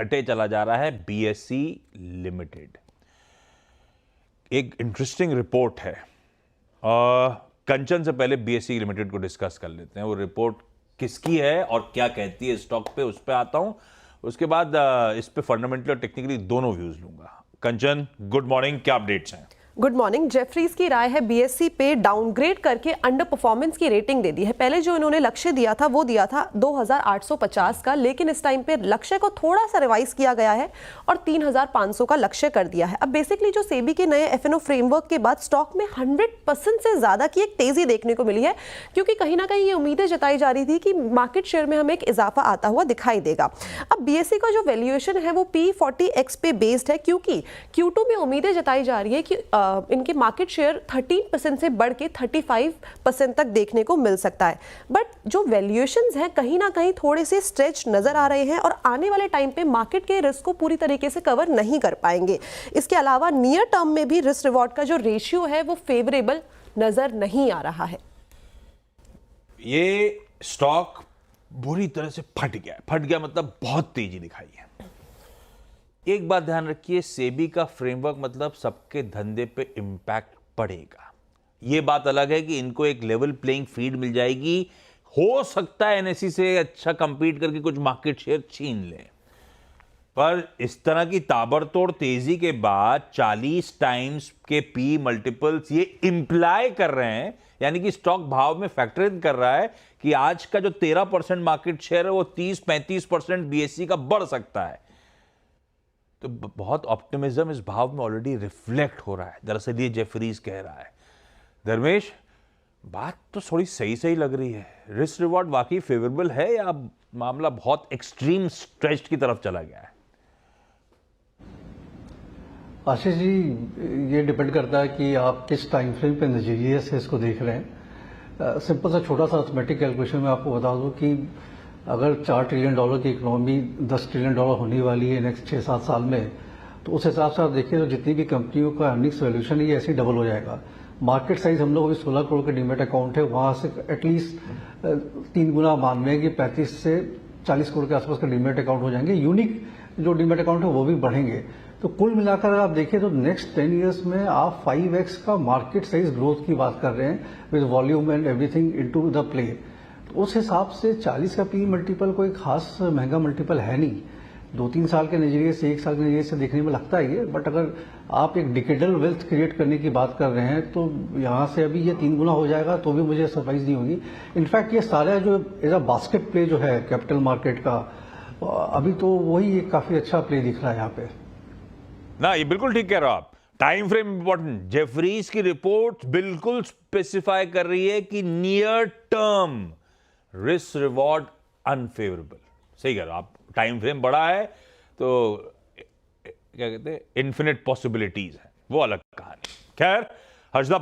घटे चला जा रहा है बीएसई लिमिटेड। एक इंटरेस्टिंग रिपोर्ट है। कंचन से पहले बीएसई लिमिटेड को डिस्कस कर लेते हैं। वो रिपोर्ट किसकी है और क्या कहती है स्टॉक पे, उस पे आता हूं। उसके बाद इस पे फंडामेंटली और टेक्निकली दोनों व्यूज लूंगा। कंचन, गुड मॉर्निंग, क्या अपडेट्स हैं? Good morning. जेफरीज की राय है बीएसई पे डाउनग्रेड करके अंडर परफॉर्मेंस की रेटिंग दे दी है। पहले जो इन्होंने लक्ष्य दिया था वो दिया था 2850 का, लेकिन इस टाइम पे लक्ष्य को थोड़ा सा रिवाइज किया गया है और 3500 का लक्ष्य कर दिया है। अब बेसिकली जो सेबी के नए एफएनओ फ्रेमवर्क के बाद स्टॉक में 100% से ज्यादा की एक तेजी देखने को मिली है, क्योंकि कहीं ना कहीं ये उम्मीदें जताई जा रही थी कि मार्केट शेयर में हमें एक इजाफा आता हुआ दिखाई देगा। अब बीएसई का जो वैल्यूएशन है वो P40X पे बेस्ड है, क्योंकि Q2 में उम्मीदें जताई जा रही है कि इनके मार्केट शेयर 13% से बढ़ के 35% तक देखने को मिल सकता है। बट जो वैल्यूएशंस हैं कहीं ना कहीं थोड़े से स्ट्रेच नजर आ रहे हैं और आने वाले टाइम पे मार्केट के रिस्क को पूरी तरीके से कवर नहीं कर पाएंगे। इसके अलावा नियर टर्म में भी रिस्क रिवॉर्ड का जो रेशियो है वो फेवरेबल नजर नहीं आ रहा है। ये स्टॉक बुरी तरह से फट गया मतलब बहुत तेजी दिखाई है। एक बात ध्यान रखिए, सेबी का फ्रेमवर्क मतलब सबके धंधे पे इंपैक्ट पड़ेगा। ये बात अलग है कि इनको एक लेवल प्लेइंग फील्ड मिल जाएगी, हो सकता है एनएसई से अच्छा कंपीट करके कुछ मार्केट शेयर छीन ले। पर इस तरह की ताबड़तोड़ तेजी के बाद 40 टाइम्स के पी मल्टीपल्स ये इंप्लाई कर रहे हैं, यानी कि स्टॉक भाव में फैक्टर इन कर रहा है कि आज का जो 13% मार्केट शेयर है वो 30-35% बीएसई का बढ़ सकता है। तो बहुत ऑप्टिमिज्म इस भाव में ऑलरेडी रिफ्लेक्ट हो रहा है। दरअसल ये जेफरीज कह रहा है। धर्मेश, बात तो थोड़ी सही लग रही है। रिस्क रिवॉर्ड वाकई फेवरेबल है या मामला बहुत एक्सट्रीम स्ट्रेच की तरफ चला गया है? आशीष जी, ये डिपेंड करता है कि आप किस टाइम फ्रेम पे नजरिए से इसको देख रहे हैं। सिंपल सा छोटा सा अर्थमेटिक कैलकुलेशन में आपको बता दूं कि अगर $4 ट्रिलियन की इकोनॉमी $10 ट्रिलियन होने वाली है नेक्स्ट 6-7 साल में, तो उस हिसाब से आप देखिए तो जितनी भी कंपनियों का अर्निंग्स वैल्यूएशन है ये ऐसे ही डबल हो जाएगा। मार्केट साइज हम लोग अभी 16 करोड़ के डीमेट अकाउंट है, वहां से एटलीस्ट 3 गुना मान में कि 35 से 40 करोड़ के आसपास का डीमेट अकाउंट हो जाएंगे। यूनिक जो डीमेट अकाउंट है वो भी बढ़ेंगे। तो कुल मिलाकर आप देखिए तो नेक्स्ट 10 ईयर्स में आप 5x का मार्केट साइज ग्रोथ की बात कर रहे हैं with volume and everything into the play. उस हिसाब से 40 का पी मल्टीपल कोई खास महंगा मल्टीपल है नहीं। 2-3 साल के नजरिए से, 1 साल के नजरिए से देखने में लगता है ये, बट अगर आप एक डिकेडल वेल्थ क्रिएट करने की बात कर रहे हैं तो यहां से अभी ये 3 गुना हो जाएगा तो भी मुझे सरप्राइज नहीं होगी। इनफैक्ट ये सारा जो एज अ बास्केट प्ले जो है कैपिटल मार्केट का, अभी तो वही एक काफी अच्छा प्ले दिख रहा है यहाँ पे ना। ये बिल्कुल ठीक कह रहे हो आप। Time frame important. जेफरीज की रिपोर्ट बिल्कुल स्पेसिफाई कर रही है कि near term risk reward unfavourable. सही कह रहे हो आप। टाइम फ्रेम बड़ा है तो क्या कहते हैं, इन्फिनिट पॉसिबिलिटीज है, वो अलग कहानी। खैर, हर्षदा